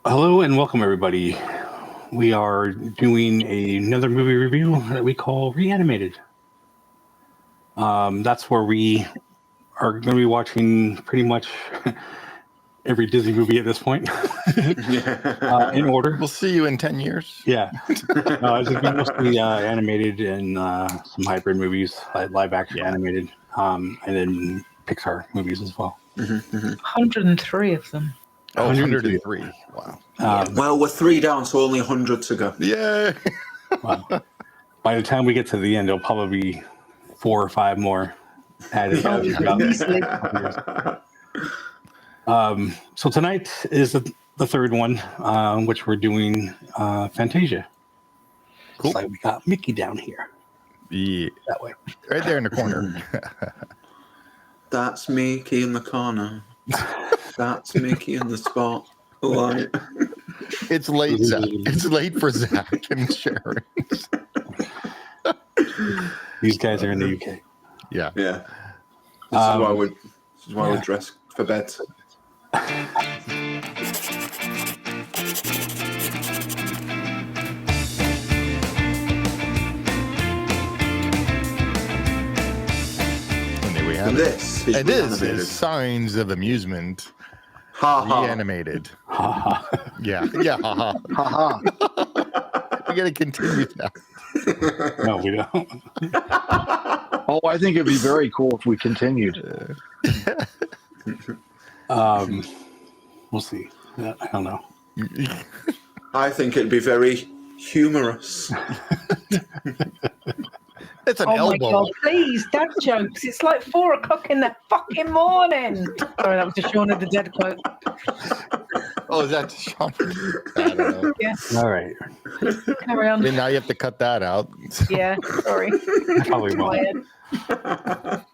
Hello and welcome, everybody. We are doing another movie review that we call Reanimated. That's where we are going to be watching pretty much every Disney movie at this point in order. We'll see you in 10 years. Yeah. It's going to be mostly animated and some hybrid movies, like live action animated, and then Pixar movies as well. 103 of them. Oh, 103. Wow. Well, we're 3 down, so only 100 to go. Yeah. Well, by the time we get to the end, there'll probably be 4 or 5 more added. So tonight is the third one, which we're doing Fantasia. Cool. Looks like we got Mickey down here. Yeah. That way. Right there in the corner. That's Mickey in the corner. That's Mickey in the spotlight. It's late, Zach. It's late for Zach and Sharon. These guys are in the UK. Yeah. Yeah. This is why we're dressed for bed. And this is Reanimated. Signs of Amusement. Reanimated. Yeah. Yeah. Ha ha. We got to continue that. No, we don't. Oh, I think it'd be very cool if we continued. We'll see. I don't know. I think it'd be very humorous. It's an Oh elbow. my God, please, dad jokes. It's like 4 o'clock in the fucking morning. Sorry, that was the Shaun of the Dead quote. Oh, is that Sean? I don't know. Yeah, All right. carry on. Then now you have to cut that out. Yeah, sorry. Probably won't. Tired.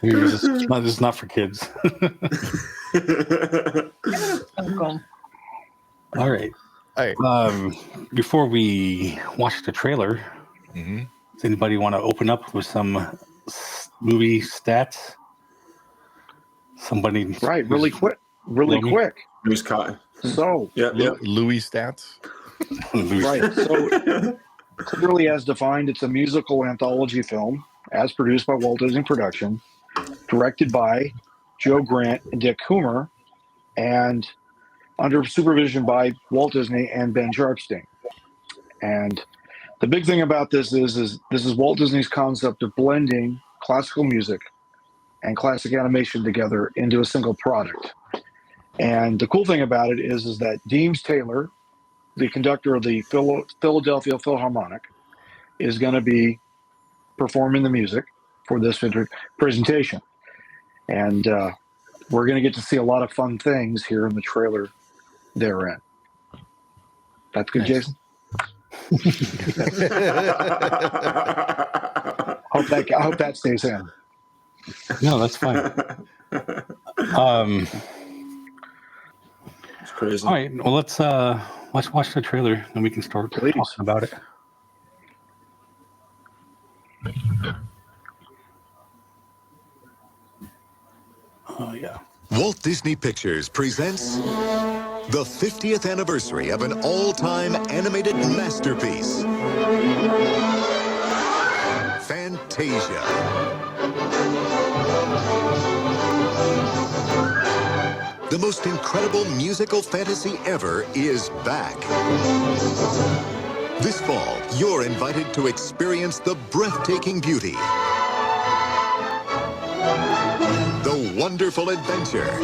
It's not for kids. I'm gone. All right. All right. Before we watch the trailer, does anybody want to open up with some movie stats? Somebody, Right, really quick. Who's cutting? So, Louis stats. right. So, clearly, as defined, it's a musical anthology film, as produced by Walt Disney Production, directed by Joe Grant and Dick Hoomer, and under supervision by Walt Disney and Ben Sharpstein. And the big thing about this is this is Walt Disney's concept of blending classical music and classic animation together into a single product. And the cool thing about it is that Deems Taylor, the conductor of the Philadelphia Philharmonic, is going to be performing the music for this presentation. And we're going to get to see a lot of fun things here in the trailer therein. That's good, Nice. Jason? I hope that stays in. No, that's fine. It's crazy. All right. Well, let's watch the trailer, and we can start Please. talking about it. Oh yeah. Walt Disney Pictures presents the 50th anniversary of an all-time animated masterpiece, Fantasia. The most incredible musical fantasy ever is back. This fall, you're invited to experience the breathtaking beauty, the wonderful adventure,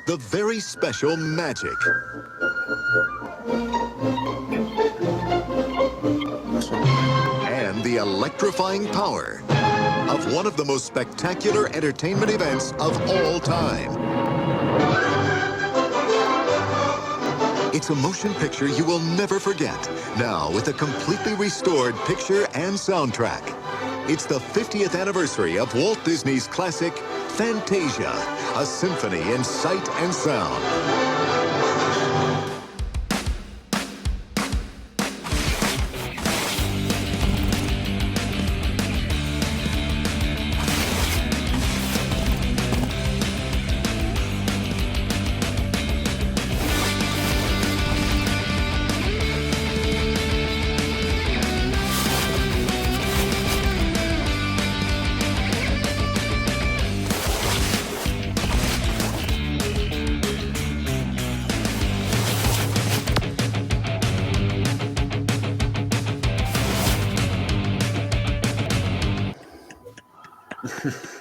the very special magic, and the electrifying power of one of the most spectacular entertainment events of all time. It's a motion picture you will never forget, now with a completely restored picture and soundtrack. It's the 50th anniversary of Walt Disney's classic, Fantasia, a symphony in sight and sound.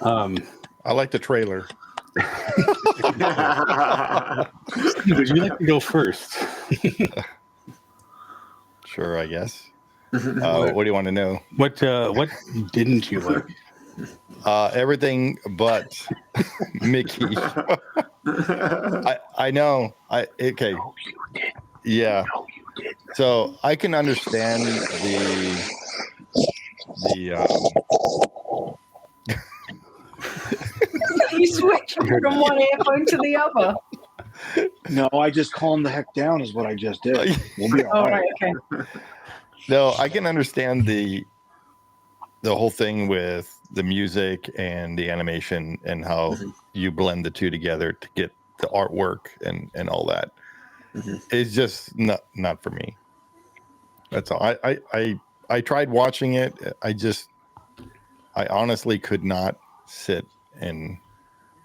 I like the trailer. Would you like to go first? Sure, I guess. What do you want to know? What didn't you like? Everything but Mickey. I know. Okay. Yeah. So I can understand You switch from one earphone to the other. No, I just calmed the heck down is what I just did. We'll be all All right. right, okay. No, I can understand the whole thing with the music and the animation and how you blend the two together to get the artwork and all that. It's just not for me. That's all. I tried watching it. I honestly could not sit and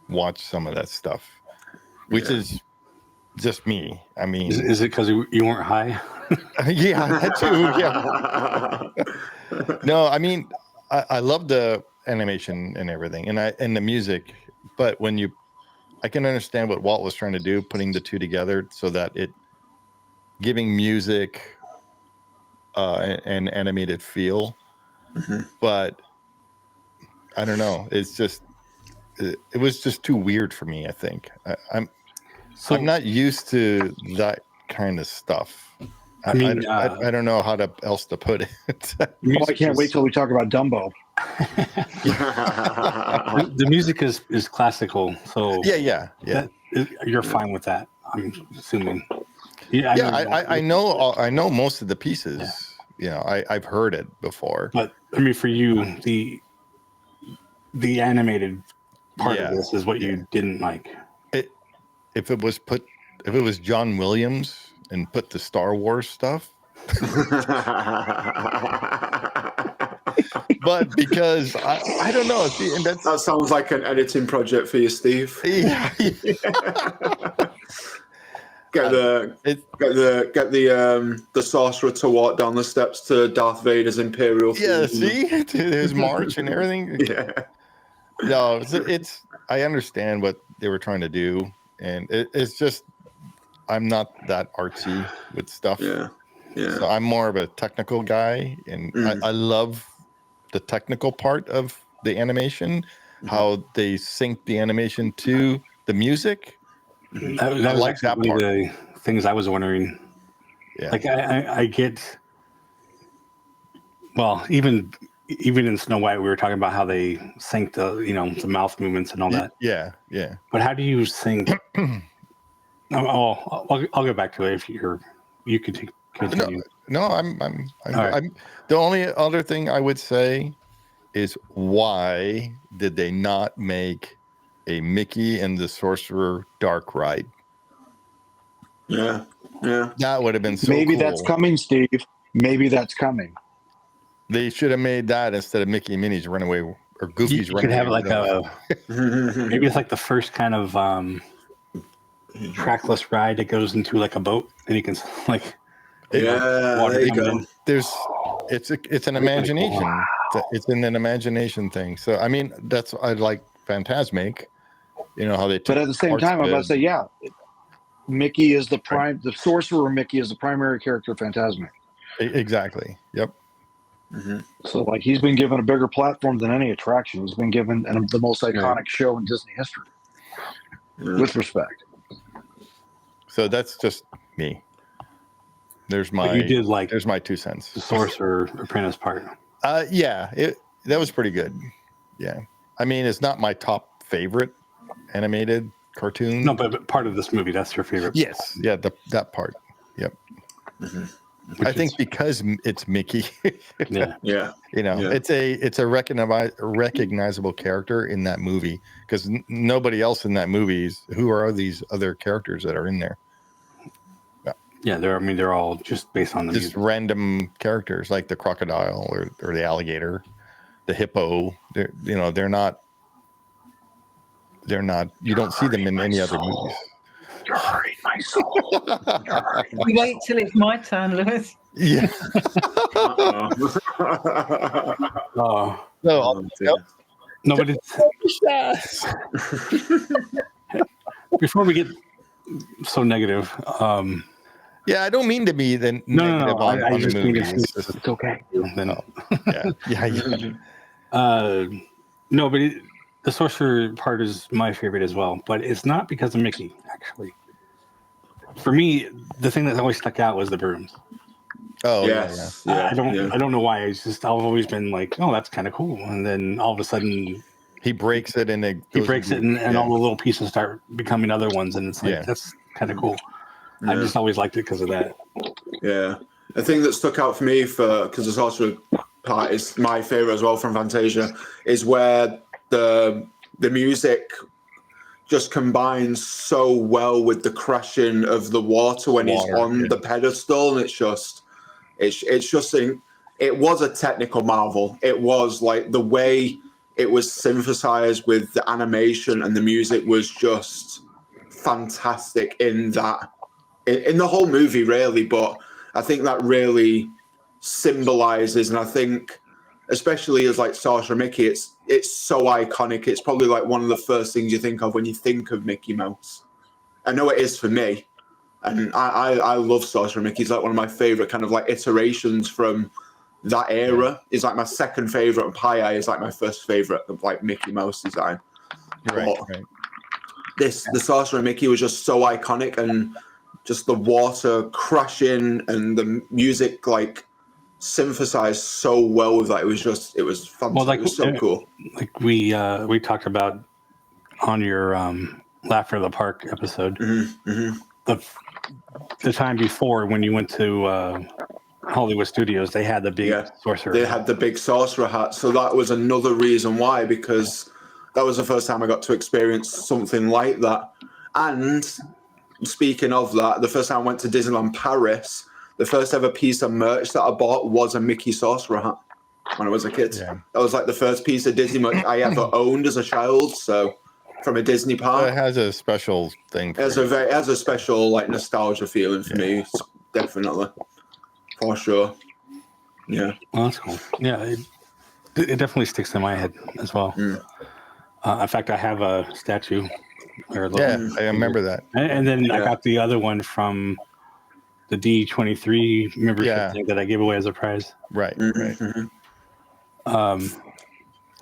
watch some of that stuff, which is just me. I mean, is it because you weren't high? Yeah, that too. Yeah. No, I mean, I love the animation and everything, and the music. But I can understand what Walt was trying to do, putting the two together so that it giving music an animated feel. But I don't know. It's just it was just too weird for me. I think I'm not used to that kind of stuff. I don't know how else to put it. Well, I can't wait till we talk about Dumbo. The music is classical, so yeah. You're fine with that, I'm assuming. I know most of the pieces. Yeah. I've heard it before. But I mean, for you, the animated part of this is what you didn't like. If it was John Williams and put the Star Wars stuff. But because I don't know, that sounds like an editing project for you, Steve. Yeah. Get the sorcerer to walk down the steps to Darth Vader's Imperial. Yeah, see his march and everything. Yeah. No, I understand what they were trying to do, and it's just I'm not that artsy with stuff. Yeah. So I'm more of a technical guy, and I love the technical part of the animation, how they sync the animation to the music. That was like that one part. of the things I was wondering. Yeah. Like I get. Well, even in Snow White, we were talking about how they sync the mouth movements and all that. Yeah. But how do you sync? I'll go back to it if you can continue. No, I'm the only other thing I would say is why did they not make a Mickey and the Sorcerer dark ride? Yeah. That would have been so Maybe cool. that's coming, Steve. Maybe that's coming. They should have made that instead of Mickey and Minnie's Runaway or Goofy's You Runaway. could have like maybe it's like the first kind of trackless ride that goes into like a boat, and you can like water there you coming go. in. It's an imagination. It's an imagination thing. So I mean, that's I like Fantasmic. You know how they. But at the same time, I'm about to say, Mickey is the sorcerer. Mickey is the primary character of Fantasmic. Exactly. Yep. So like he's been given a bigger platform than any attraction. He's been given the most iconic show in Disney history. With respect. So that's just me. There's my. But you did like there's my 2 cents. The Sorcerer Apprentice part. That was pretty good. Yeah, I mean it's not my top favorite animated cartoon. No, but part of this movie, that's your favorite. Yes, yeah, that part. Yep. I think because it's Mickey. Yeah. It's a recognizable character in that movie because nobody else in that movie who are these other characters that are in there. Yeah, they're all just based on the just music. random characters like the crocodile or the alligator, the hippo. They're not. You don't see them in any other movies. You're hurting my soul. You wait till it's my turn, Lewis. Yeah. Oh, So No, but it's before we get so negative. Yeah, I don't mean to be the negative on I the just movie. think it's okay. Then, no, but the sorcerer part is my favorite as well. But it's not because of Mickey, actually. For me, the thing that always stuck out was the brooms. Oh yes, I don't know why. It's just I've always been like, oh, that's kind of cool, and then all of a sudden he breaks it and and all the little pieces start becoming other ones, and it's like that's kind of cool. I just always liked it because of that. Yeah, the thing that stuck out for me because the sorcerer part is my favorite as well from Fantasia is where the music just combines so well with the crashing of the water when he's on the pedestal, and it was a technical marvel. It was like the way it was synthesized with the animation and the music was just fantastic in the whole movie, really. But I think that really symbolizes, and I think especially as like Sorcerer Mickey, it's so iconic. It's probably like one of the first things you think of when you think of Mickey Mouse. I know it is for me. And I love Sorcerer Mickey. He's like one of my favorite kind of like iterations from that era. He's like my second favorite, and Pie Eye is like my first favorite of like Mickey Mouse design. Right. The Sorcerer Mickey was just so iconic, and just the water crashing and the music like synthesized so well with that. It was fantastic. Well, like, it was so cool. Like we talked about on your Laughter of the Park episode. The time before when you went to Hollywood Studios, they had the big sorcerer. They had the big sorcerer hat. So that was another reason why, because that was the first time I got to experience something like that. And speaking of that, the first time I went to Disneyland Paris, the first ever piece of merch that I bought was a Mickey sorcerer hat when I was a kid. Yeah. That was like the first piece of Disney merch I ever owned as a child. So from a Disney park. It has a special thing. It has a special like nostalgia feeling for me, definitely, for sure. Yeah, well, that's cool. Yeah, it definitely sticks in my head as well. In fact, I have a statue. I remember that. And then I got the other one from the D23 membership thing that I gave away as a prize. Right.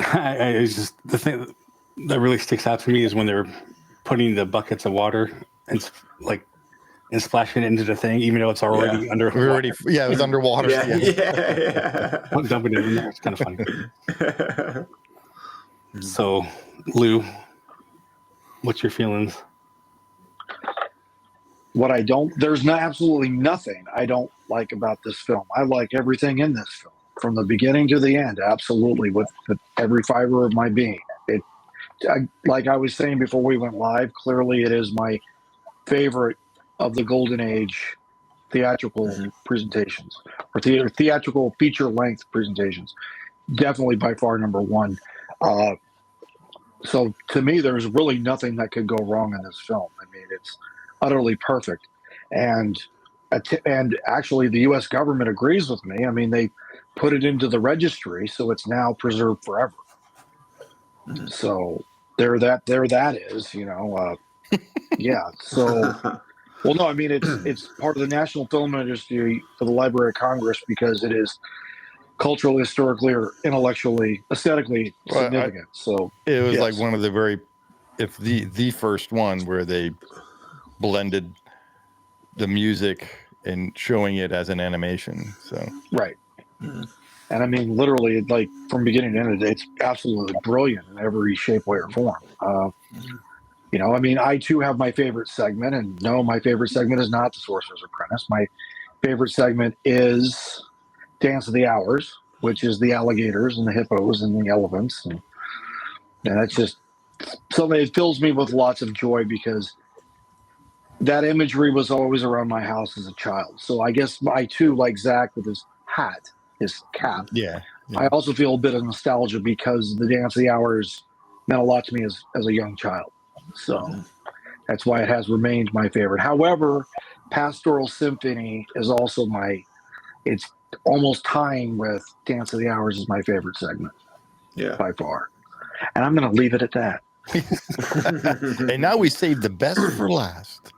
It's just the thing that really sticks out to me is when they're putting the buckets of water and splashing it into the thing, even though it's already under. It was underwater. I'm dumping it in there. It's kind of funny. So, Lou, what's your feelings? There's absolutely nothing I don't like about this film. I like everything in this film from the beginning to the end. Absolutely, with every fiber of my being. Like I was saying before we went live, clearly it is my favorite of the Golden Age theatrical presentations, or theatrical feature-length presentations. Definitely by far number one. So to me, there's really nothing that could go wrong in this film. I mean, it's utterly perfect. And actually, the U.S. government agrees with me. I mean, they put it into the registry, so it's now preserved forever. So there that is, you know. So, well, no, I mean it's part of the National Film Registry for the Library of Congress because it is culturally, historically, or intellectually, aesthetically significant. So it was like one of the the first one where they blended the music and showing it as an animation. So right. And I mean, literally, like from beginning to end, it's absolutely brilliant in every shape, way, or form. You know, I mean, I too have my favorite segment, and no, my favorite segment is not The Sorcerer's Apprentice. My favorite segment is Dance of the Hours, which is the alligators and the hippos and the elephants, and that's just something that fills me with lots of joy because that imagery was always around my house as a child. So I guess I too, like Zach with his hat, his cap. Yeah. I also feel a bit of nostalgia because the Dance of the Hours meant a lot to me as a young child. So that's why it has remained my favorite. However, Pastoral Symphony is also it's almost tying with Dance of the Hours as my favorite segment. Yeah. By far. And I'm going to leave it at that. And now we saved the best for last.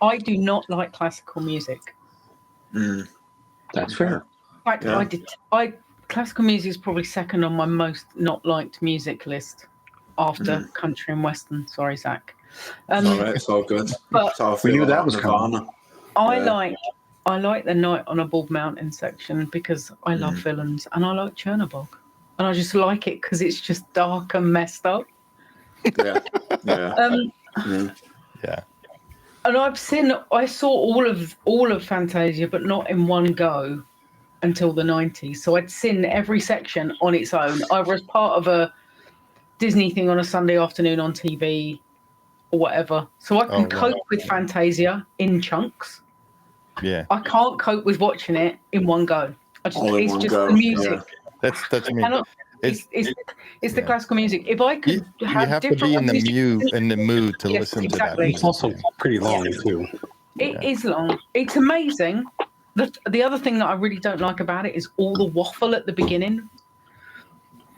I do not like classical music. That's fair. In fact, classical music is probably second on my most not liked music list after country and western. Sorry, Zach. All right, it's all good. But we knew that was coming. I like the Night on a Bald Mountain section because I love villains, and I like Chernobyl, and I just like it because it's just dark and messed up. Yeah. Yeah. And I saw all of Fantasia, but not in one go until the 90s. So I'd seen every section on its own, either as part of a Disney thing on a Sunday afternoon on TV or whatever. So I can cope with Fantasia in chunks. Yeah. I can't cope with watching it in one go. It's just the music. Yeah. That's me. It's the classical music. If I could you have to be in the mood to listen to that. It's also pretty long too. It is long. It's amazing. The other thing that I really don't like about it is all the waffle at the beginning.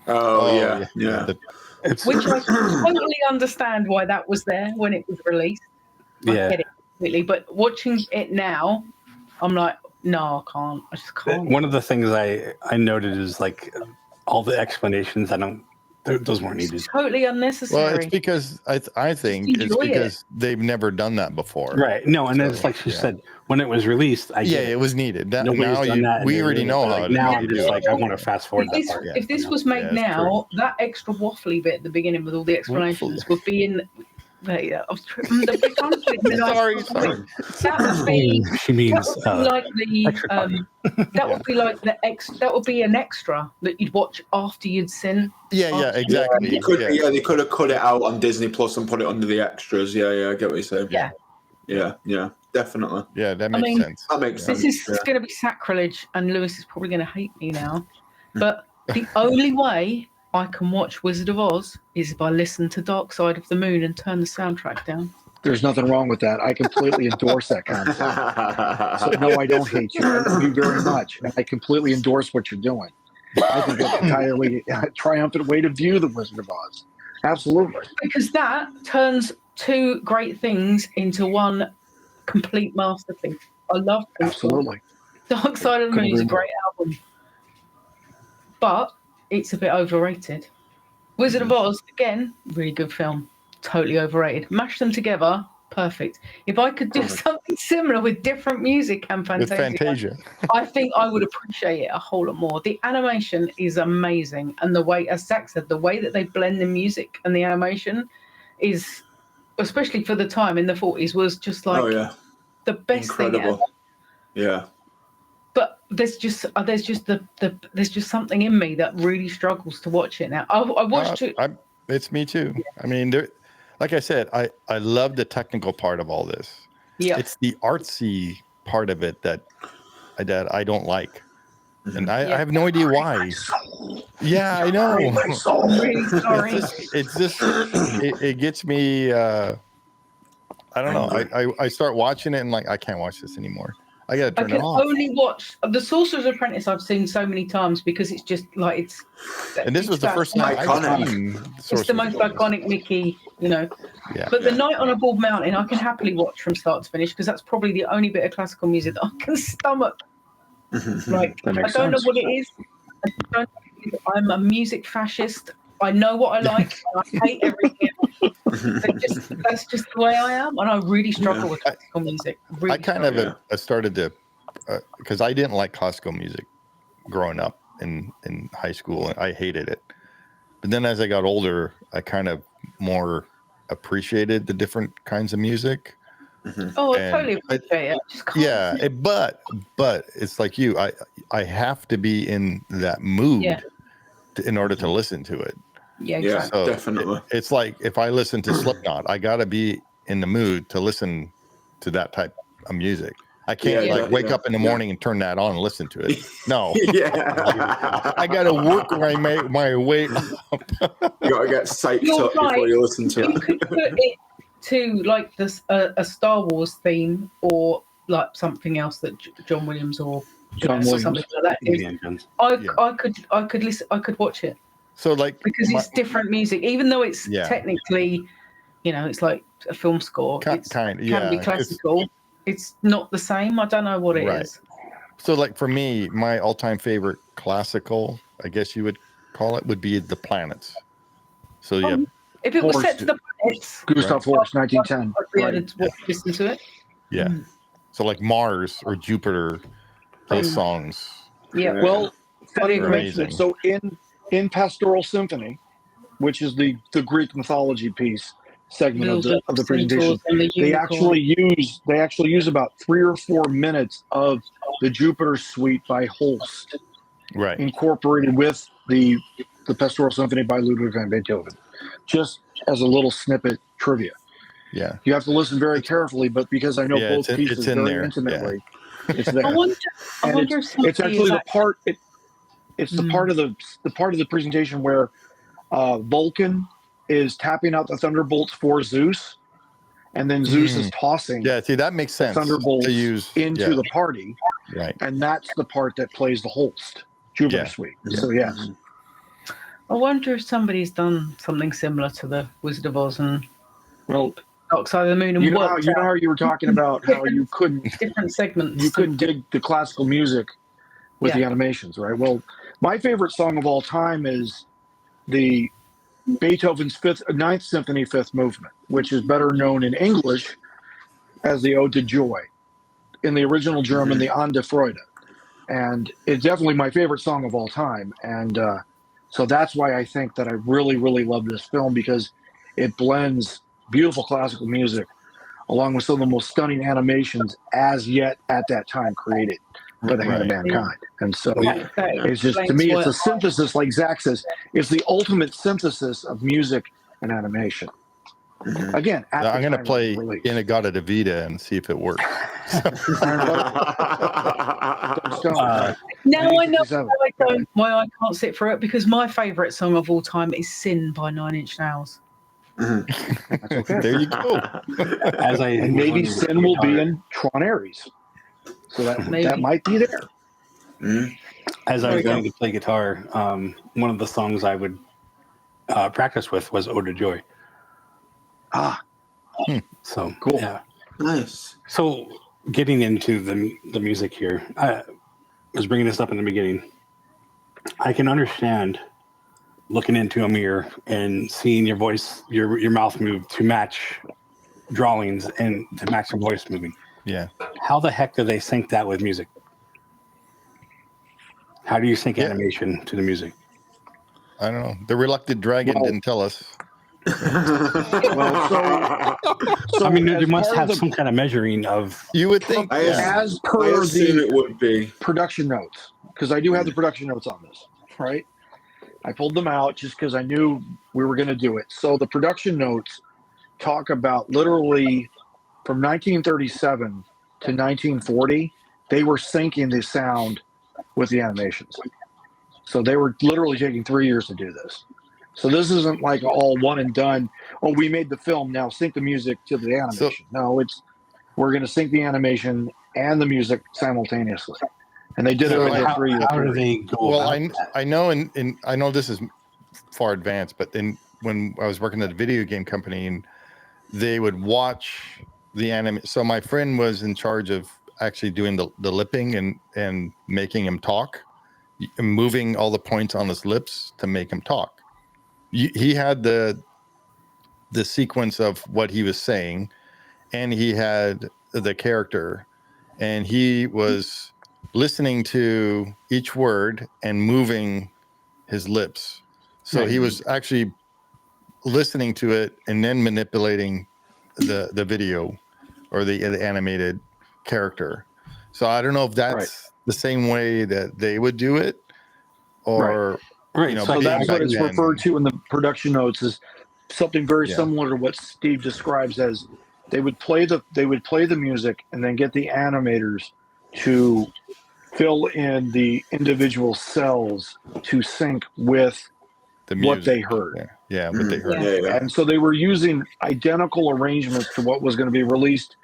Yeah. Which I totally understand why that was there when it was released. I get it completely. But watching it now, I'm like, no, I can't. I just can't. One of the things I noted is like all the explanations. Those weren't needed. It's totally unnecessary. Well, it's because I think it's because they've never done that before. Right. No, and it's like she said, when it was released, it was needed. We already know how. Now I'm just like, I want to fast forward that part. If this was made now, that extra waffly bit at the beginning with all the explanations would be in. I was tripping the Sorry. That would be. She means like the. That would be like the That would be an extra that you'd watch after you'd seen. Yeah, exactly. They could have cut it out on Disney Plus and put it under the extras. Yeah, I get what you're saying. Yeah, definitely. Yeah, that makes sense. That makes sense. This is going to be sacrilege, and Lewis is probably going to hate me now. But the only way I can watch Wizard of Oz is if I listen to Dark Side of the Moon and turn the soundtrack down. There's nothing wrong with that. I completely endorse that concept. So, no, I don't hate you. I love you very much. I completely endorse what you're doing. I think that's entirely a triumphant way to view the Wizard of Oz. Absolutely. Because that turns two great things into one complete masterpiece. I love it. Absolutely. Dark Side of the Moon is a great album. But it's a bit overrated. Wizard of Oz, again, really good film. Totally overrated. Mash them together, perfect. If I could do something similar with different music and Fantasia, I think I would appreciate it a whole lot more. The animation is amazing. And the way, as Zach said, the way that they blend the music and the animation is, especially for the time in the 40s, was just like the best thing ever. Yeah. But there's just something in me that really struggles to watch it now. I watched it. It's me too. I mean, like I said, I love the technical part of all this. Yeah, it's the artsy part of it that I don't like, and I have no idea why. Yeah, I know. I'm really sorry. It gets me. I don't know. I start watching it and like I can't watch this anymore. I gotta turn it off. I can only watch The Sorcerer's Apprentice. I've seen so many times because it's just like it's. And this was the first time I've seen. It's the most iconic Mickey, Yeah. But The Night on a Bald Mountain, I can happily watch from start to finish because that's probably the only bit of classical music that I can stomach. Like I don't know what it is. I'm a music fascist. I know what I like. And I hate everything. That's just the way I am, and I really struggle with classical music. Really I started to because I didn't like classical music growing up in high school, and I hated it. But then as I got older, I kind of more appreciated the different kinds of music. Oh, I totally appreciate it. But it's like you. I have to be in that mood in order to listen to it. Yeah, exactly. So definitely. It's like if I listen to Slipknot, I gotta be in the mood to listen to that type of music. I can't wake up in the morning and turn that on and listen to it. No. I gotta work my way up. You gotta get psyched up before you listen to it. You could put it to like this a Star Wars theme or like something else that John Williams or John or Williams. something like that. Indiana Jones. I could listen. I could watch it So like because it's different music, even though it's Yeah. technically, it's like a film score. It can be classical. It's not the same. I don't know what it is. So like for me, my all-time favorite classical, I guess you would call it, would be The Planets. So yeah, If it was Horst. set to the planets, Gustav Holst, 1910. I'd be able to listen to it. yeah. So like Mars or Jupiter, those songs. Yeah. Well, funny you Amazing. mention it. So in Pastoral Symphony, which is the Greek mythology piece segment of the presentation, they actually use about 3 or 4 minutes of the Jupiter Suite by Holst, Right. incorporated with the Pastoral Symphony by Ludwig van Beethoven, just as a little snippet trivia. Yeah. You have to listen very carefully, but because I know both it's pieces in very there. intimately, it's there. I wonder It's actually the part. It's the part of the presentation where Vulcan is tapping out the thunderbolts for Zeus, and then Zeus is tossing Yeah, see that makes sense. thunderbolts to use into the party, right. and that's the part that plays the Holst Jupiter Suite. So yes, I wonder if somebody's done something similar to the Wizard of Oz and Dark Side of the Moon, and you know how you were talking about how you couldn't different segments. You couldn't dig the classical music with the animations, right? Well, my favorite song of all time is the Beethoven's Ninth Symphony, Fifth Movement, which is better known in English as the Ode to Joy. In the original German, the An der Freude. And it's definitely my favorite song of all time. And so that's why I think that I really, really love this film, because it blends beautiful classical music along with some of the most stunning animations as yet at that time created by the hand of mankind. And so it's just, to me, it's a synthesis, like Zach says, it's the ultimate synthesis of music and animation. Again, I'm going to play Inagata Vita and see if it works. Now I know why I can't sit for it, because my favourite song of all time is Sin by 9 Inch Nails. There you go. And maybe Sin will be in Tron Ares. So that might be there. As I was learning to play guitar, one of the songs I would practice with was Ode to Joy. So cool. Yeah. Nice. So getting into the music here, I was bringing this up in the beginning. I can understand looking into a mirror and seeing your voice, your mouth move to match drawings and to match your voice moving. Yeah. How the heck do they sync that with music? How do you sync animation to the music? I don't know. The Reluctant Dragon didn't tell us. So I mean, there must have some kind of measuring of. You would think, as per it would be production notes, because I do have the production notes on this, right? I pulled them out just because I knew we were going to do it. So the production notes talk about literally from 1937 to 1940, they were syncing the sound with the animations. So they were literally taking 3 years to do this. So this isn't like all one and done. Oh, we made the film, now sync the music to the animation. No, we're going to sync the animation and the music simultaneously. And they did it over 3 years. How do they go? Well, I know, and I know this is far advanced, but when I was working at a video game company, and they would watch the anime. So my friend was in charge of actually doing the lipping and making him talk, and moving all the points on his lips to make him talk. He had the sequence of what he was saying, and he had the character, and he was listening to each word and moving his lips. So he was actually listening to it and then manipulating the video or the animated character. So I don't know if that's the same way that they would do it, or Right. So that's what it's referred to in the production notes, is something very similar to what Steve describes as they would play the music and then get the animators to fill in the individual cells to sync with what they heard. Yeah, what they heard. And so they were using identical arrangements to what was going to be released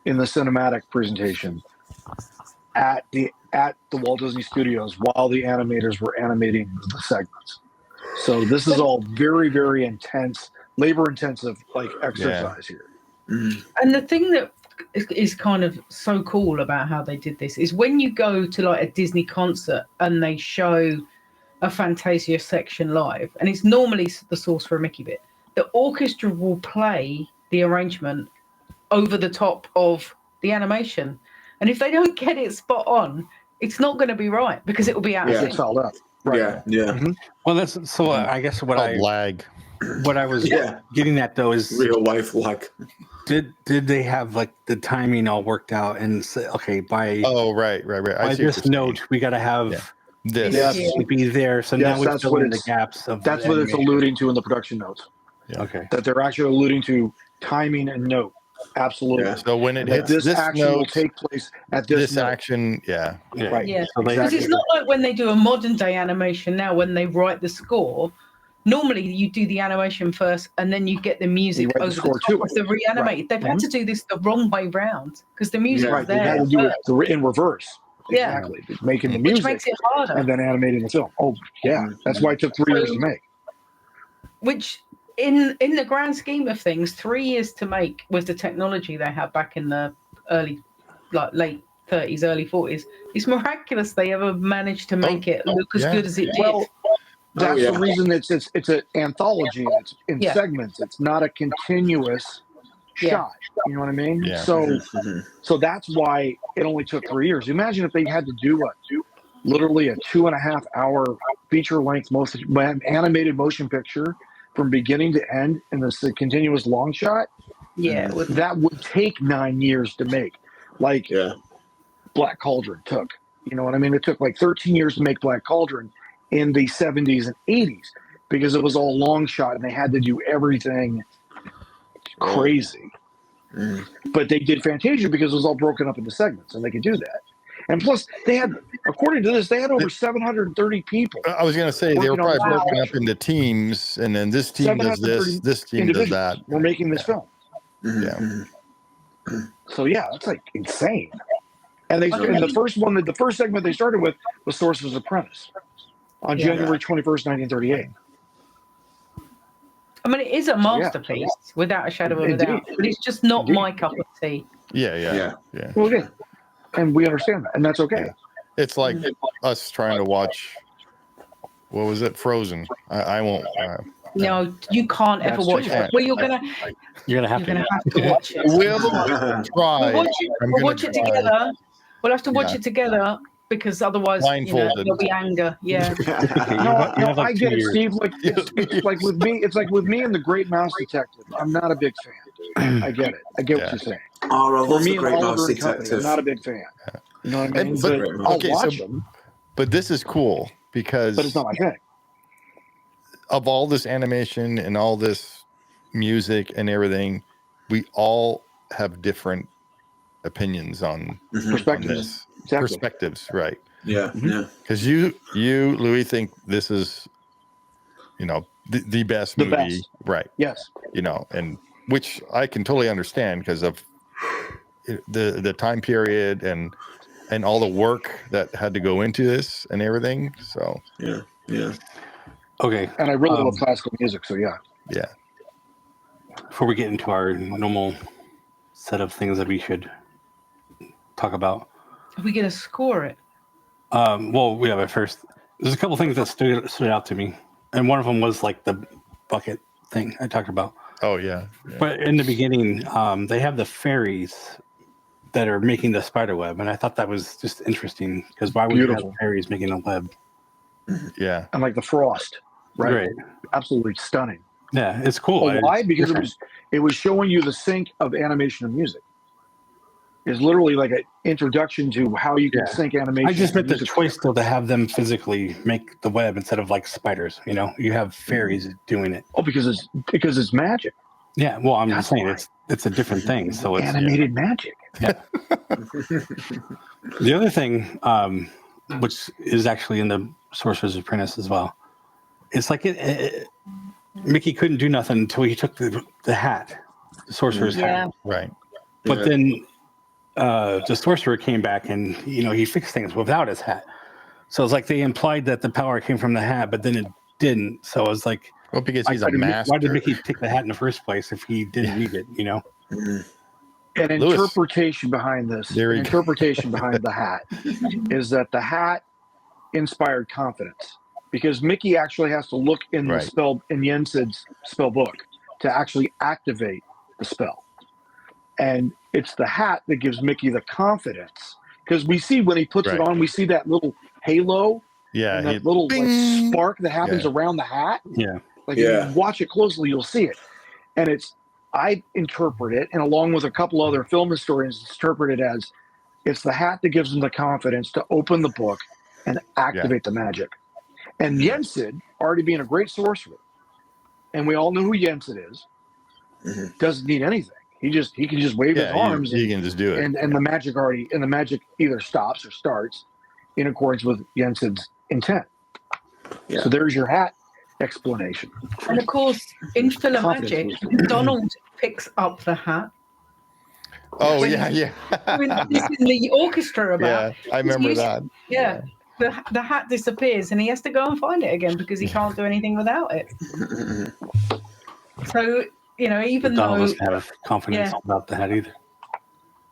in the cinematic presentation at at the Walt Disney Studios while the animators were animating the segments. So this is all very, very intense, labor-intensive, like exercise here. And the thing that is kind of so cool about how they did this is when you go to like a Disney concert and they show a Fantasia section live, and it's normally the Source for a Mickey bit, the orchestra will play the arrangement over the top of the animation. And if they don't get it spot on, it's not going to be right because it will be out of It's sync. fouled up. Right. Yeah, yeah. Mhm. Well, that's so. I guess what I lag. was Yeah. getting at though is Real life lag. did they have like the timing all worked out and say, okay, by Oh, right. by I see what this you're saying. note we got to have This. Yes. to be there. So Yes, now we that's fill what in the it's- gaps of That's the what it's animation. alluding to in the production notes. Okay. That they're actually alluding to timing and note. Absolutely. Yeah. So when it That hits this this action will note, take place at this, this note. action, yeah. Yeah. Right. Yeah, So they- because it's not like when they do a modern day animation now, when they write the score, normally you do the animation first and then you get the music You write the over the score top to of the reanimated. They've had to do this the wrong way round because the music's Yeah. Right. They there had to do it first, in reverse. Yeah. Exactly. Making the which music makes it harder. and then animating the film. Oh, yeah. That's why it took 3 years to make. Which in the grand scheme of things, 3 years to make with the technology they had back in the late 30s, early 40s, it's miraculous they ever managed to make it look as yeah. good as it did. Well, that's yeah. the reason it's an anthology. It's in Yeah. segments. It's not a continuous Yeah. shot. You know what I mean? Yeah. So that's why it only took 3 years. Imagine if they had to do literally a 2.5 hour feature length animated motion picture from beginning to end in this continuous long shot. Yeah, it would- That would take 9 years to make. Like Yeah. Black Cauldron took. You know what I mean? It took like 13 years to make Black Cauldron in the 70s and 80s because it was all long shot and they had to do everything crazy. But they did Fantasia because it was all broken up into segments and they could do that. And plus, they had, according to this, they had over 730 people. I was going to say they were Working on probably the broken up picture. into teams, and then this team does this, this team does that. We're making this film. Yeah. So yeah, that's like insane. And the first segment they started with was Sorcerer's Apprentice on January 21st, 1938. I mean, it is a masterpiece without a shadow of a doubt, but it's just not my cup of tea. Yeah. Well, again, and we understand that, and that's okay. It's like us trying to watch, what was it, Frozen. I won't. No, you can't ever That's watch true. it. Well, you're gonna have to. have to watch it. We'll try. We'll watch it together. We'll have to watch Yeah. it together because otherwise, Blindfolded. there'll be anger. Yeah. No, I get it, Steve. Like it's like with me. It's like with me and the Great Mouse Detective. I'm not a big fan. I get it. I get what you're saying. Oh, For that's me the and Great Mouse Oliver and Company, I'm Detective. not a big fan. You know what I mean? But- But I'll okay, so- watch them, But this is cool because but it's not my thing. of all this animation and all this music and everything, we all have different opinions on Perspectives. this. Exactly. Perspectives, right? Yeah, yeah. Because you, Louis, think this is, the best The movie, best. right? Yes. And which I can totally understand because of the time period and all the work that had to go into this and everything. So Yeah, yeah. Okay. And I really love classical music, so yeah. yeah, Before we get into our normal set of things that we should talk about, Are we gonna score it? but first, there's a couple things that stood out to me, and one of them was like the bucket thing I talked about. oh yeah, But in the beginning, they have the fairies that are making the spider web, and I thought that was just interesting because why would you Beautiful. have fairies making a web? yeah. And like the frost, right? Great. Absolutely stunning. Yeah, it's cool. Well, why? It's Because different. it was showing you the sync of animation and music. It's literally like an introduction to how you can Yeah. sync animation. I just meant and the music. choice still to have them physically make the web instead of like spiders. You have fairies doing it. Oh, because it's magic, Yeah, well, I'm just That's saying why. it's a different thing. So it's animated magic. the other thing, which is actually in the Sorcerer's Apprentice as well. It's like Mickey couldn't do nothing until he took the hat, the sorcerer's hat. Yeah. Right. But Yeah. then the sorcerer came back and he fixed things without his hat. So it's like they implied that the power came from the hat, but then it didn't. So it was like, Well, because he's a master. why did Mickey pick the hat in the first place if he didn't need it? An Lewis. interpretation behind this, interpretation behind the hat, is that the hat inspired confidence, because Mickey actually has to look in the spell in Yensid's spell book to actually activate the spell, and it's the hat that gives Mickey the confidence, because we see when he puts it on, we see that little halo, and that little spark that happens around the hat. If you watch it closely, you'll see it, and I interpret it, and along with a couple other film historians, interpret it as it's the hat that gives him the confidence to open the book and activate the magic. And Yensid, already being a great sorcerer, and we all know who Yensid is, doesn't need anything. He can just wave his arms. He can just do it. And the magic either stops or starts in accordance with Yensid's intent. So there's your hat explanation. And of course, in Magic, Donald picks up the hat. Oh, When he's in the orchestra about. Yeah, I remember that. Yeah. The hat disappears and he has to go and find it again because he can't do anything without it. So, even Donald though... doesn't have confidence about the hat either.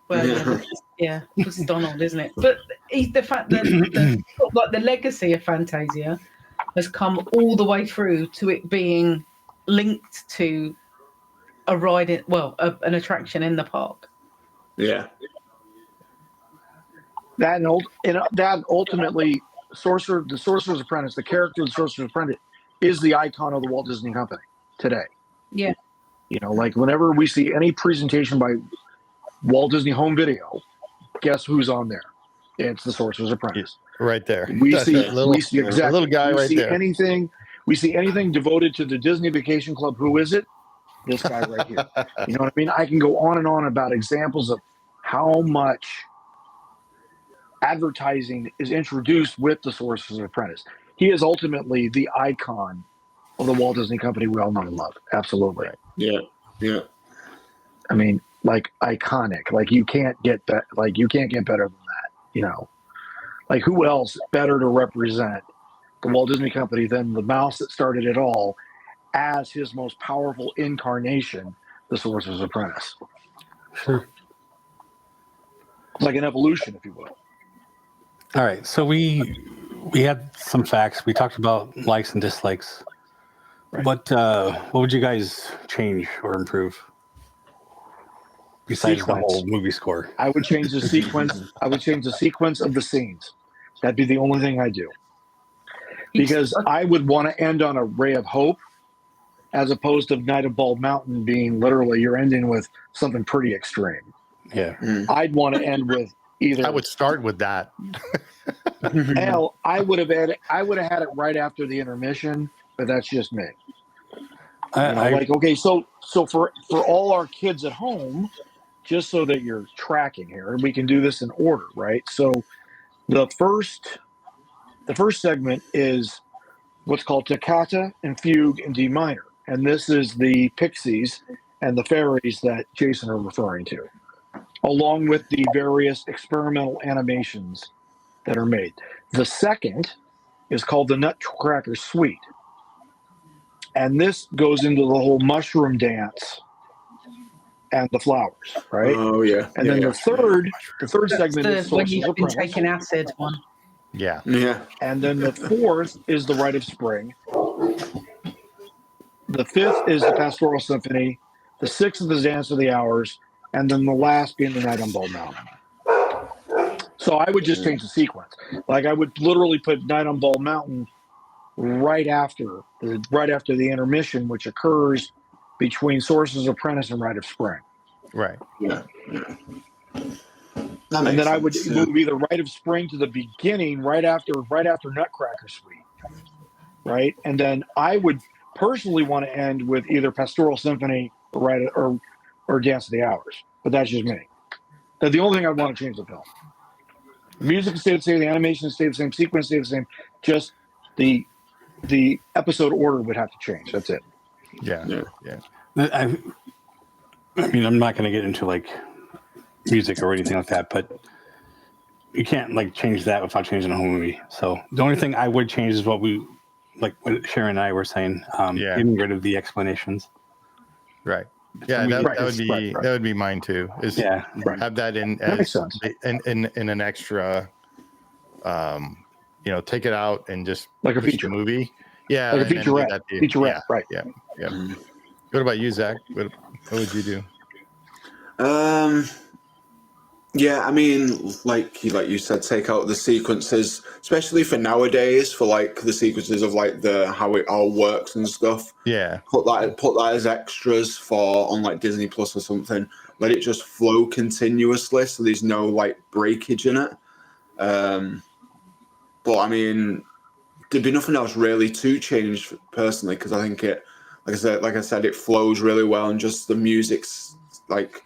Well, it's Donald, isn't it? But the fact that the legacy of Fantasia has come all the way through to it being linked to a ride, an attraction in the park. Yeah. That ultimately, the Sorcerer's Apprentice, the character of the Sorcerer's Apprentice, is the icon of the Walt Disney Company today. Yeah. Like whenever we see any presentation by Walt Disney Home Video, guess who's on there? It's the Sorcerer's Apprentice. Right there. We see exactly a little guy right there. We see anything devoted to the Disney Vacation Club. Who is it? This guy right here. You know what I mean? I can go on and on about examples of how much advertising is introduced with the Sorcerer's Apprentice. He is ultimately the icon of the Walt Disney Company we all know and love. Absolutely. Yeah. I mean, like iconic. Like you can't get better than that. Like who else better to represent the Walt Disney Company than the mouse that started it all as his most powerful incarnation, the Sorcerer's Apprentice. Sure. Like an evolution, if you will. All right. So we had some facts. We talked about likes and dislikes. Right. What would you guys change or improve besides the whole movie score? I would change the sequence. I would change the sequence of the scenes. That'd be the only thing I do. Because I would want to end on a ray of hope, as opposed to Night of Bald Mountain being literally you're ending with something pretty extreme. Yeah. I'd want to end with either. I would start with that. Hell, I would have had it right after the intermission, but that's just me. So for all our kids at home, just so that you're tracking here, and we can do this in order, right? So the first segment is what's called Toccata and Fugue in D minor, and this is the pixies and the fairies that Jason are referring to, along with the various experimental animations that are made. The second is called the Nutcracker Suite, and this goes into the whole mushroom dance and the flowers, right? Oh yeah. And then the third segment is when you've been Apprentice. taking acid one. Yeah. And then the fourth is the Rite of Spring. The fifth is the Pastoral Symphony. The sixth is the Dance of the Hours, and then the last being the Night on Bald Mountain. So I would just change the sequence. Like I would literally put Night on Bald Mountain right after the intermission, which occurs between Sorcerer's Apprentice and Rite of Spring. Right. Yeah. And then I would move either Rite of Spring to the beginning, right after Nutcracker Suite, right? And then I would personally want to end with either Pastoral Symphony or Dance of the Hours, but that's just me. That's the only thing I want to change the film. The music stay the same, the animation stay the same, sequence stay the same. Just the episode order would have to change. That's it. Yeah. I mean, I'm not going to get into like music or anything like that, but you can't like change that without changing the whole movie. So the only thing I would change is what Sharon and I were saying, getting rid of the explanations. Right. Yeah, that would be mine too. Is have that in as in an extra, take it out and just like a feature movie. Yeah, like a featurette. Featurette, right? Yeah. What about you, Zach? What would you do? Yeah, I mean, like you said, take out the sequences, especially for nowadays, for like the sequences of like how it all works and stuff. Yeah. Put that as extras on like Disney Plus or something. Let it just flow continuously, so there's no like breakage in it. But I mean, there'd be nothing else really to change personally, because I think it, like I said, it flows really well, and just the music's like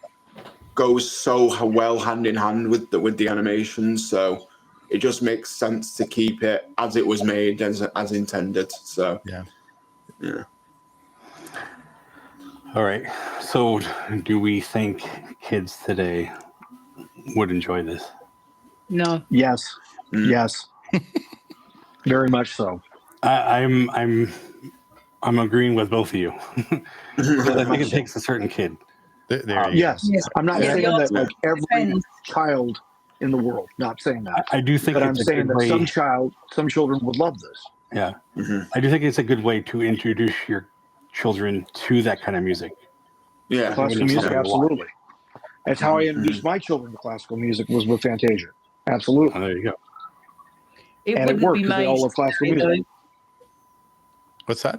goes so well hand in hand with the animations, so it just makes sense to keep it as it was made, as intended. So yeah. All right. So, do we think kids today would enjoy this? No. Yes. Yes. Very much so. I'm agreeing with both of you. I think it takes a certain kid. Yes. I'm not saying that like every child in the world. Not saying that. I do think, but I'm saying that some children would love this. Yeah, I do think it's a good way to introduce your children to that kind of music. Yeah, classical music, absolutely. That's how I introduced my children to classical music, was with Fantasia. Absolutely. Oh, there you go. It worked because they all love classical music. What's that?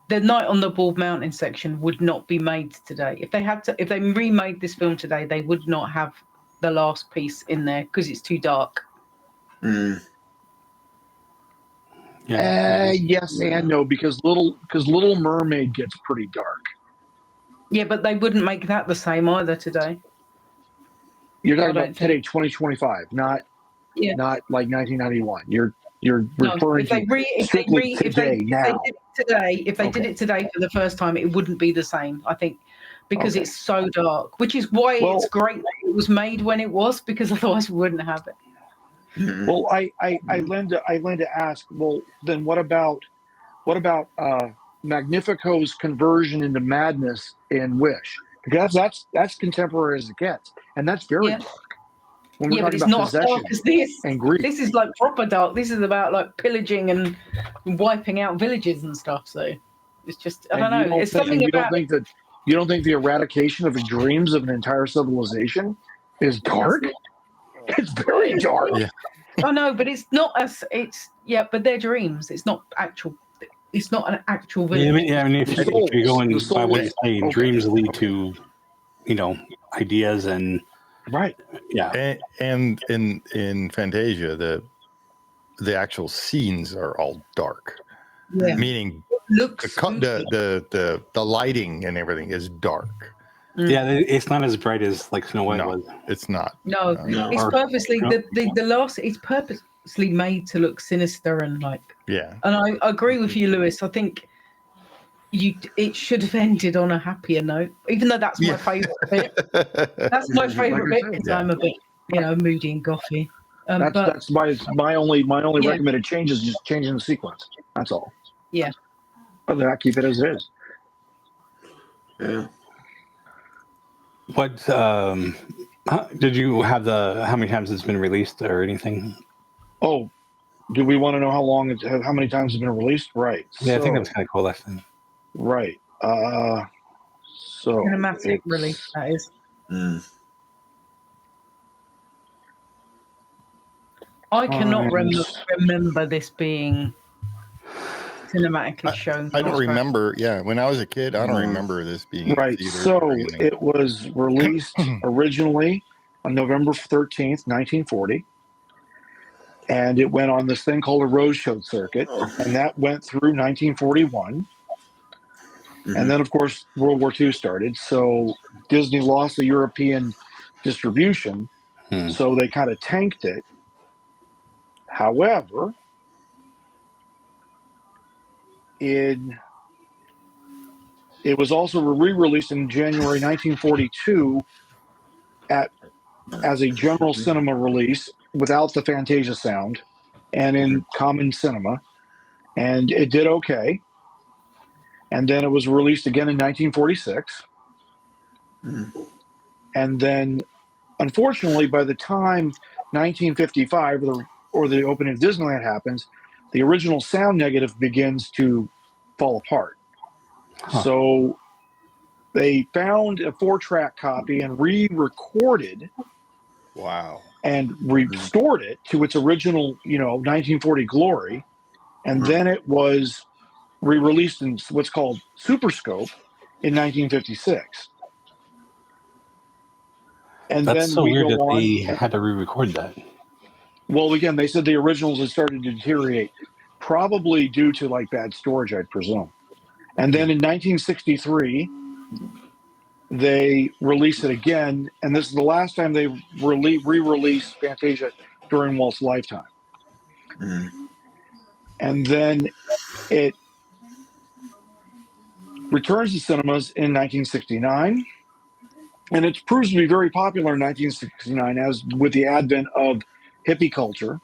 The Night on the Bald Mountain section would not be made today. If they remade this film today, they would not have the last piece in there because it's too dark. Yes and no, because Little Mermaid gets pretty dark. Yeah, but they wouldn't make that the same either today. You're talking about today, 2025, not like 1991. You're referring to strictly today now. If they did it today for the first time, it wouldn't be the same, I think, because it's so dark, which is why it's great that it was made when it was, because otherwise we wouldn't have it. Well, I lend to ask, well, then what about Magnifico's conversion into madness in Wish? Because that's contemporary as it gets, and that's very dark. When we're but it's not as dark as this. And grief. This is like proper dark. This is about like pillaging and wiping out villages and stuff. So it's just, I don't know. It's something about. You don't think the eradication of the dreams of an entire civilization is dark? It's very dark. Yeah. Oh no, but it's not as but they're dreams. It's not actual. It's not an actual village. I mean, if you're going by what you're saying, dreams lead to, ideas and. Right. Yeah. And in Fantasia, the actual scenes are all dark. Yeah. Meaning the lighting and everything is dark. Yeah, it's not as bright as like Snow White was. It's not. No. It's purposely it's purposely made to look sinister and like. Yeah. And I agree with you, Lewis. I think it should have ended on a happier note, even though that's my favourite bit. That's my favourite bit because I'm a bit, moody and gothy. That's my only recommended change is just changing the sequence. That's all. Yeah. Other than that, keep it as it is. Yeah. What did you have how many times it's been released or anything? Oh, do we want to know how many times it's been released? Right. Yeah, I think that's kind of cool. Actually. Right. So cinematic release, that is. I cannot remember this being cinematically shown. I don't remember. Yeah, when I was a kid, I don't remember this being right. So it was released originally on November 13th, 1940. And it went on this thing called a roadshow circuit, and that went through 1941. And then, of course, World War II started, so Disney lost the European distribution, so they kind of tanked it. However, it was also re-released in January 1942 as a general cinema release without the Fantasia sound and in common cinema, and it did okay. And then it was released again in 1946. And then, unfortunately, by the time 1955 or the opening of Disneyland happens, the original sound negative begins to fall apart. So they found a 4-track copy and re-recorded and restored it to its original, 1940 glory. And then it was re-released in what's called Super Scope in 1956. And That's then so we weird go that on. they had to re-record that. Well, again, they said the originals had started to deteriorate, probably due to bad storage, I'd presume. And then in 1963, they released it again, and this is the last time they re-released Fantasia during Walt's lifetime. And then it returns to cinemas in 1969, and it proves to be very popular in 1969 as with the advent of hippie culture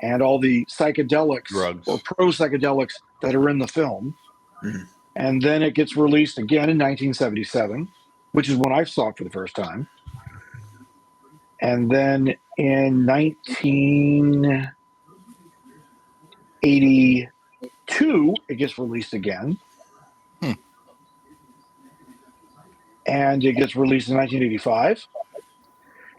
and all the psychedelics or pro-psychedelics that are in the film. And then it gets released again in 1977, which is when I saw it for the first time. And then in 1982, it gets released again. And it gets released in 1985.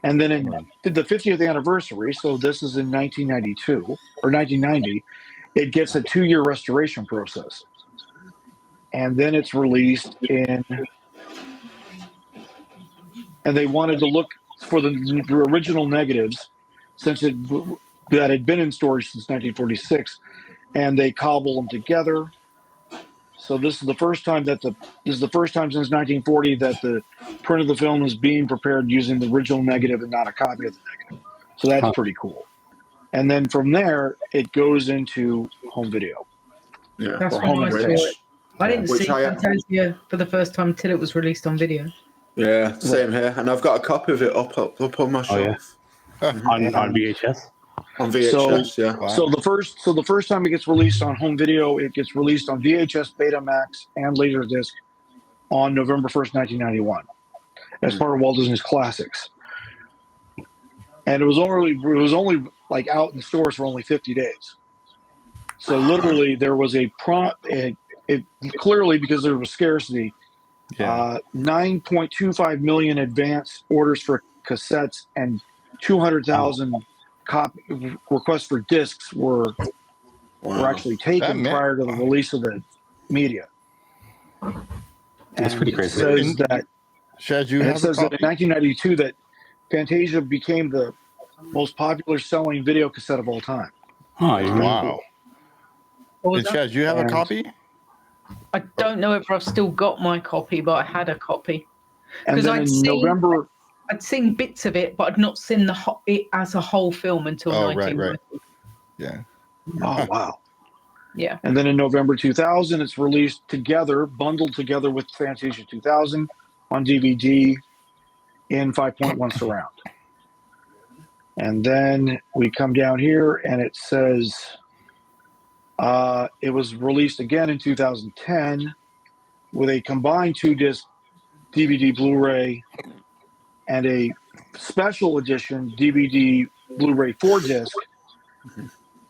And then in the 50th anniversary, so this is in 1992 or 1990, it gets a 2-year restoration process. And then it's released and they wanted to look for the original negatives that had been in storage since 1946, and they cobble them together. So this is the first time since 1940 that the print of the film is being prepared using the original negative and not a copy of the negative. So that's pretty cool. And then from there, it goes into home video. Yeah, that's or when home I saw video. it. I didn't see Fantasia for the first time till it was released on video. Yeah, same here. And I've got a copy of it up on my shelf. On VHS? On VHS, So the first time it gets released on home video, it gets released on VHS, Betamax, and Laserdisc on November 1st, 1991, as part of Walt Disney's Classics. And it was only out in stores for only 50 days. So literally, there was a clearly because there was scarcity. 9.25 million advance orders for cassettes and 200,000 requests for discs were actually taken prior to the release of the media. That's pretty crazy. It says that Shaz, that in 1992 that Fantasia became the most popular selling video cassette of all time. Wow. Shaz, you have a copy? I don't know if I've still got my copy, but I had a copy. And then I'd seen bits of it, but I'd not seen it as a whole film until 1990. Right. Yeah. Oh, wow. Yeah. And then in November 2000, it's released bundled together with Fantasia 2000 on DVD in 5.1 surround. And then we come down here and it says it was released again in 2010 with a combined 2-disc DVD Blu-ray and a special edition DVD Blu-ray 4-disc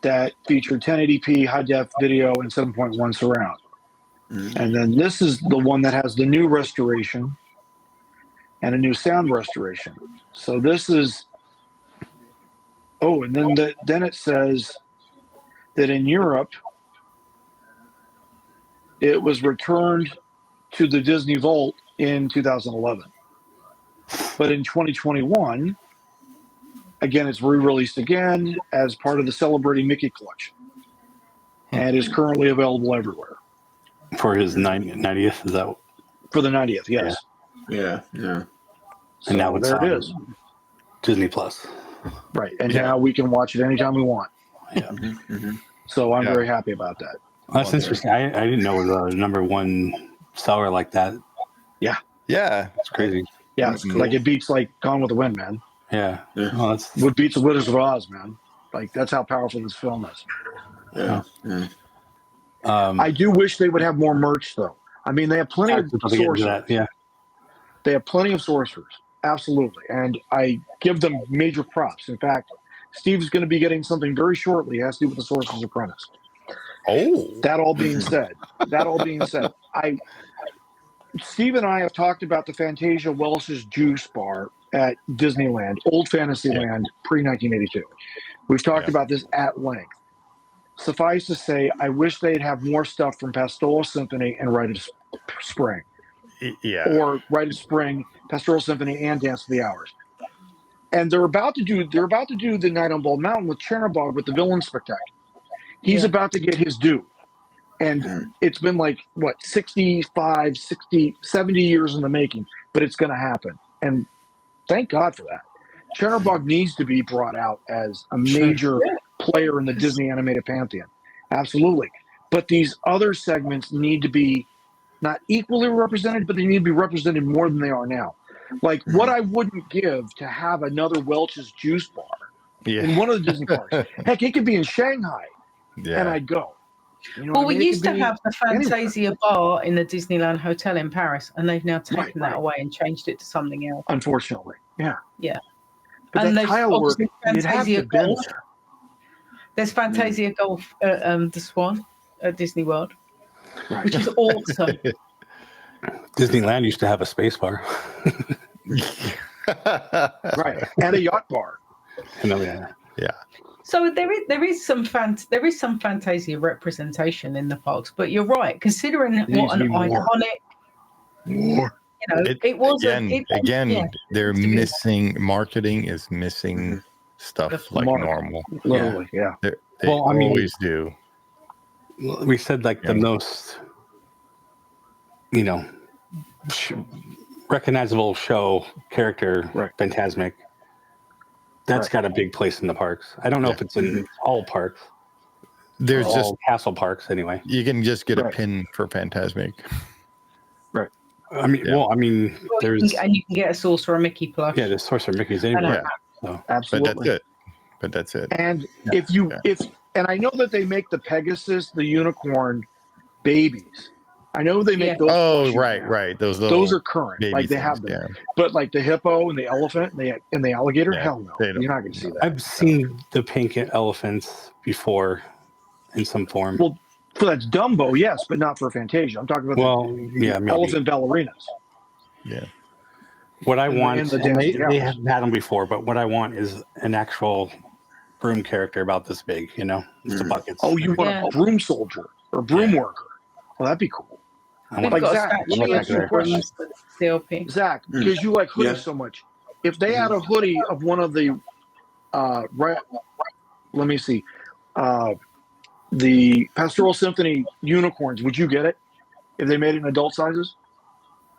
that featured 1080p high-def video and 7.1 surround. And then this is the one that has the new restoration and a new sound restoration. So this is... Oh, and then it says that in Europe, it was returned to the Disney Vault in 2011. But in 2021, again, it's re-released again as part of the Celebrating Mickey collection. And is currently available everywhere. For his 90th, is that? For the 90th, yes. Yeah. And So now it's there on it is. Disney Plus. Right. And now we can watch it anytime we want. Yeah. So I'm very happy about that. That's interesting. I didn't know it was a number one seller like that. Yeah. It's crazy. Yeah, That's cool. like it beats like Gone with the Wind, man. Yeah. Yeah. Oh, that's What beats the Wizards of Oz, man? Like that's how powerful this film is. Yeah. Yeah. I do wish they would have more merch, though. I mean, they have plenty of to get into that. sorcerers. Yeah. They have plenty of sorcerers, absolutely, and I give them major props. In fact, Steve's going to be getting something very shortly. It has to do with the Sorcerer's Apprentice. Oh, That all being said, Steve and I have talked about the Fantasia Welch's Juice Bar at Disneyland, Old Fantasyland, pre-1982. We've talked about this at length. Suffice to say, I wish they'd have more stuff from Pastoral Symphony and Rite of Spring. yeah. Or Rite of Spring, Pastoral Symphony, and Dance of the Hours. And they're about to do the Night on Bald Mountain with Chernobog with the Villain Spectacular. He's about to get his due. And it's been like, 65, 60, 70 years in the making, but it's going to happen. And thank God for that. Chernobog needs to be brought out as a major player in the Disney animated pantheon. Absolutely. But these other segments need to be not equally represented, but they need to be represented more than they are now. Like what I wouldn't give to have another Welch's Juice Bar in one of the Disney parks. Heck, it could be in Shanghai, and I'd go. You know Well, what I we mean? used to have the Fantasia bar in the Disneyland Hotel in Paris, and they've now taken that away and changed it to something else. Unfortunately, yeah. But And that there's tile work, obviously you'd have Fantasia to bend Golf. there. There's Fantasia Golf at the Swan at Disney World, Right. which is awesome. Disneyland used to have a space bar. Right, and a yacht bar. Yeah. So there is some Fantasia representation in the parks, but you're right. Considering what an iconic, it was again. They're missing marketing is missing stuff like normal. Literally, yeah. They Well, I mean, always do. We said like the most, recognizable show character, Phantasmic. That's got a big place in the parks. I don't know if it's in all parks. There's just all castle parks anyway. You can just get a pin for Phantasmic. Right. I mean, there's and you can get a Sorcerer Mickey plush. Yeah, there's Sorcerer Mickey's anywhere. So. Absolutely. But that's it. And and I know that they make the Pegasus, the unicorn babies. I know they make those. Oh, right. Those are current. Like they have them. But like the hippo and the elephant and the alligator, hell no. You're not going to see that. I've seen the pink elephants before in some form. Well, for that's Dumbo, yes, but not for Fantasia. I'm talking about maybe. Elephant ballerinas. Yeah. What I want, they have had them before, but what I want is an actual broom character about this big, with the buckets. Oh, you want a broom soldier or broom worker? Well, that'd be cool. We've got Zach, let me ask you a question. CLP. Zach, because you like hoodies so much, if they had a hoodie of one of the, let me see, the Pastoral Symphony unicorns, would you get it if they made it in adult sizes?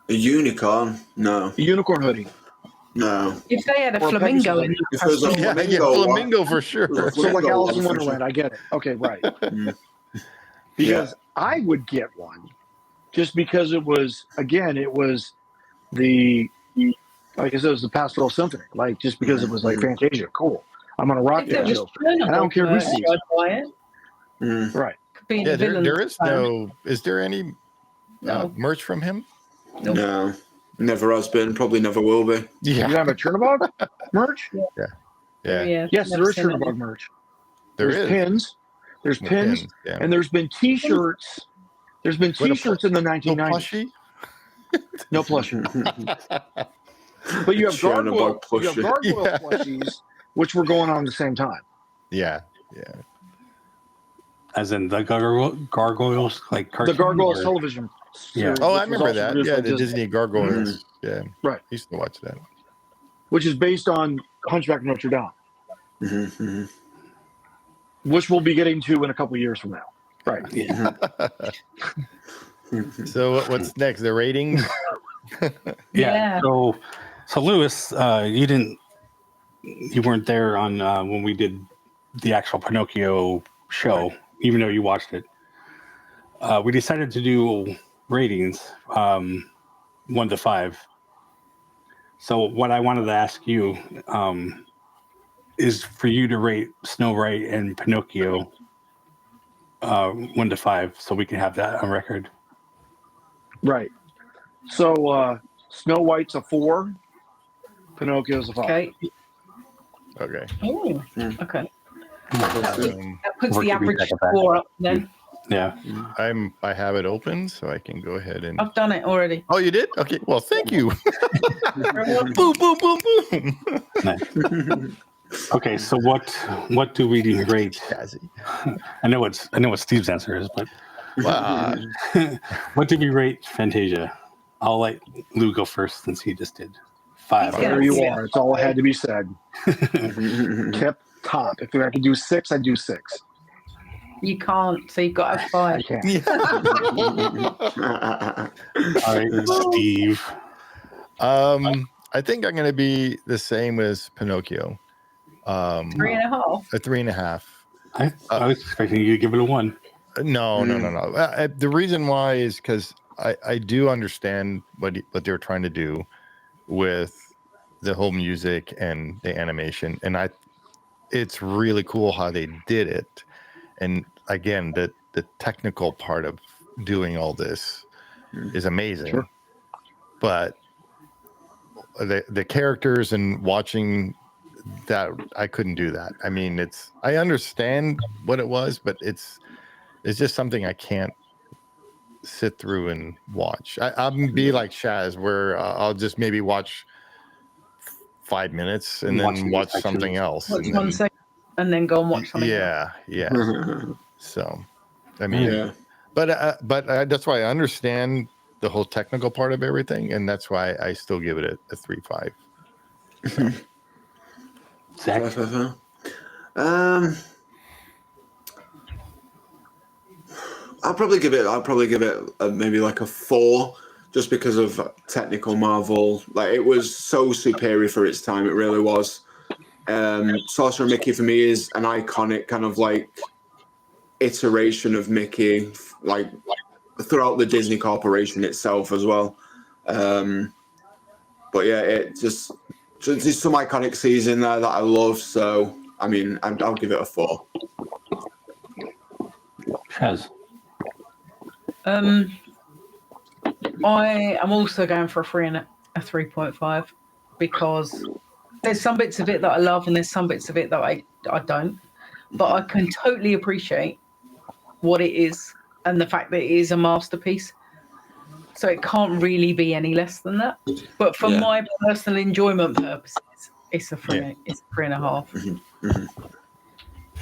A unicorn? No. A unicorn hoodie? No. If they had a flamingo in if there's a flamingo for sure. So like Alice in Wonderland, I get it. Okay, right. Because I would get one. Just because it was the, like I said, it was the Pastoral Symphony. Like, just because it was like Fantasia, cool. I'm going to rock that show. And I don't care who sees it. Right. Yeah, there is no, is there any merch from him? No. Never has been, probably never will be. Yeah. You have a Chernobog merch? Yeah. Yes, there is Chernobog merch. There's pins. There's pins. And there's been T-shirts. There's been T-shirts in the 1990s. No plushie. But you have gargoyle plushies, which were going on at the same time. Yeah. As in the gargoyles, like cartoon? The Gargoyles television. Yeah. Oh, I remember that. Yeah, the Disney Gargoyles. Yeah. Right. I used to watch that. Which is based on Hunchback of Notre Dame. Which we'll be getting to in a couple of years from now. Right. Yeah. So what's next? The ratings? Yeah. So Lewis, you weren't there on when we did the actual Pinocchio show, even though you watched it. We decided to do ratings, 1 to 5. So what I wanted to ask you is for you to rate Snow White and Pinocchio 1 to 5, so we can have that on record. Right. So Snow White's a 4. Pinocchio's a 5. Okay. Okay. Oh, okay. Um, That puts We're the keeping average track of that. score up then. Yeah. I have it open, so I can go ahead and. I've done it already. Oh, you did? Okay. Well, thank you. Boom, boom, boom, boom. Nice. Okay, so what do we rate? Jazzy. I know what Steve's answer is, but Wow. what did we rate Fantasia? I'll let Lou go first since he just did. 5. Yeah. There you are. It's all had to be said. Tip top. If I could do 6, I'd do 6. You can't, so you've got to have 5. I can't. Yeah. All right, Steve. I think I'm going to be the same as Pinocchio. 3.5. A 3.5. I was expecting you to give it a 1. No. The reason why is because I do understand what they're trying to do with the whole music and the animation, and it's really cool how they did it. And again, the technical part of doing all this is amazing. Sure. But the characters and watching that, I couldn't do that. I mean, I understand what it was, but it's just something I can't sit through and watch. I'll be like Shaz, where I'll just maybe watch 5 minutes and then watch something else. Watch 1 second and then go and watch something else. Yeah. So, I mean, but that's why I understand the whole technical part of everything, and that's why I still give it a 3.5. So. Zach? I'll probably give it maybe like a 4, just because of technical marvel. Like, it was so superior for its time. It really was. Sorcerer Mickey for me is an iconic kind of like iteration of Mickey, like throughout the Disney Corporation itself as well. But yeah, there's some iconic scenes in there that I love. So I mean, I'll give it a 4. Shaz. I am also going for a 3 and a 3.5 because there's some bits of it that I love and there's some bits of it that I don't. But I can totally appreciate what it is and the fact that it is a masterpiece. So it can't really be any less than that. But for my personal enjoyment purposes, it's a 3. It's a 3.5.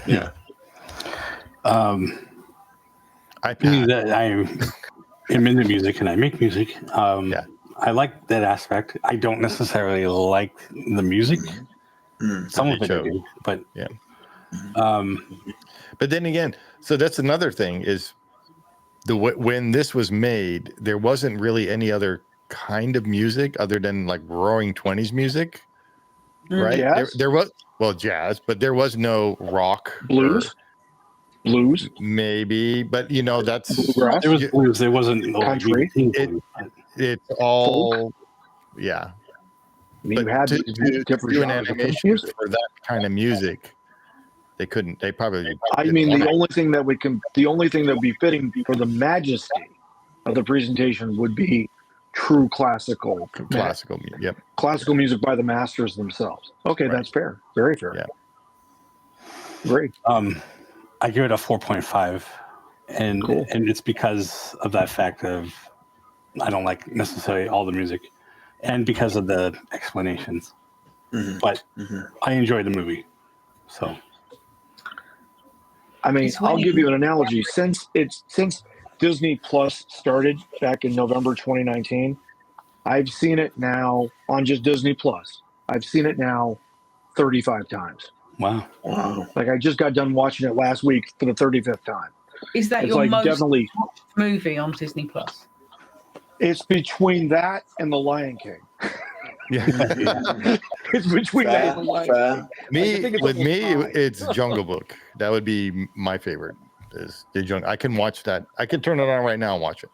Yeah. I am into music and I make music. I like that aspect. I don't necessarily like the music. Some of it I do, but yeah. But then again, so that's another thing is when this was made, there wasn't really any other kind of music other than like Roaring Twenties music, right? Jazz? There was jazz, but there was no rock, Blues, maybe. But that's bluegrass. there was blues. There wasn't country. It's all folk. Yeah. I mean, But you had to different do an genres of animation music. for that kind of music, they couldn't. They probably. I mean, the only thing that would be fitting for the majesty of the presentation would be true classical music. Yep. Classical music by the masters themselves. Okay, Right. that's fair. Very fair. Yeah. Great. I give it a 4.5, and Cool. and it's because of that fact of I don't like necessarily all the music, and because of the explanations. But I enjoy the movie, so. I mean, It's I'll winning. give you an analogy. Since Disney Plus started back in November 2019, I've seen it now on just Disney Plus. I've seen it now 35 times. Wow. Like, I just got done watching it last week for the 35th time. Is that It's your like most definitely, watched movie on Disney Plus? it's between that and The Lion King. Yeah. It's between that and The Lion King. Me, I think it's with me, almost tied. it's Jungle Book. That would be my favorite. Is the Jungle? I can watch that. I can turn it on right now and watch it.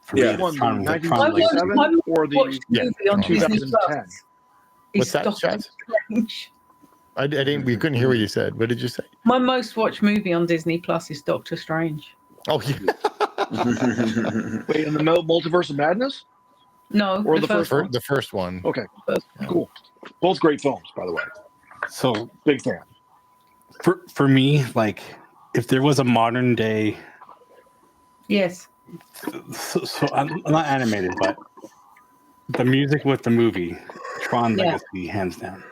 For Yeah. me, One, the Tron- the the Tron- 1997 or the Watched Yeah. movie on Disney 2010. Plus What's that, Doctor Chaz? Strange. I didn't. We couldn't hear what you said. What did you say? My most watched movie on Disney Plus is Doctor Strange. Oh, yeah. Wait, in the Multiverse of Madness? No, Or the the first one. The first one. Okay, First cool. Both great films, by the way. So Big fan. for me, like, if there was a modern day, Yes. so I'm not animated, but the music with the movie, Tron Yeah. Legacy, hands down.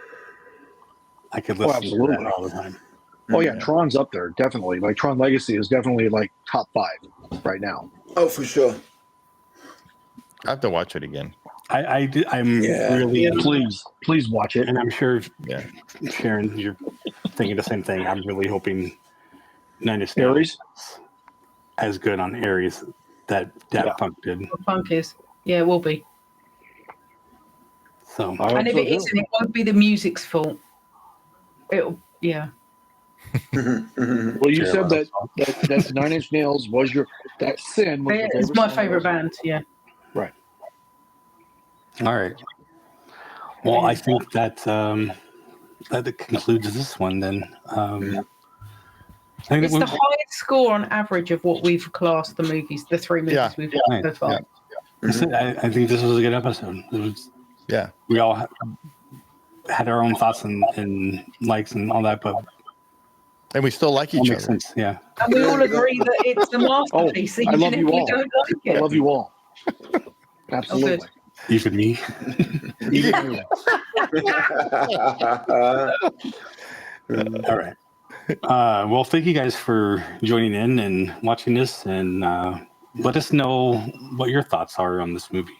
I could Oh, listen to absolutely. that all the time. Oh yeah, Tron's up there, definitely. Like Tron Legacy is definitely like top 5 right now. Oh, for sure. I have to watch it again. I'm really, Yeah, please watch it. and I'm sure, Yeah. Sharon, you're thinking the same thing. I'm really hoping Nine Inch Aries? Nails as good on Aries that Funk did. Funk is. Yeah, it will be. So I hope And if so, it too. isn't, it won't be the music's fault. It'll, yeah. Well, you said that 9 Inch Nails was that Sin was your favorite It's my song. favorite band, yeah. Right. all right. Well, I think that concludes this one then. I think It's the highest score on average of what we've classed the movies, the 3 movies Yeah. we've watched so far. I think this was a good episode. It was, Yeah. we all had our own thoughts and likes and all that, but And we still like it each makes other. sense. Yeah. And we all agree that it's a masterpiece, I even love if you we all. don't like I it. love you all. Absolutely. Even me. Even you. All right. Well, thank you guys for joining in and watching this, and let us know what your thoughts are on this movie.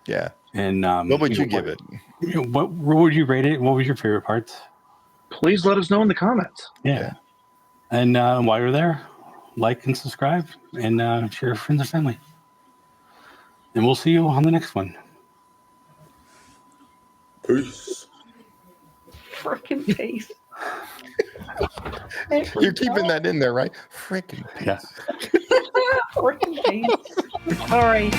Yeah. And What would you give it? What would you rate it? What was your favorite parts? Please let us know in the comments. Yeah. And while you're there, like and subscribe and share with friends and family. And we'll see you on the next one. Peace. Freaking peace. You're keeping that in there, right? Freaking Yeah. Freaking peace. Sorry.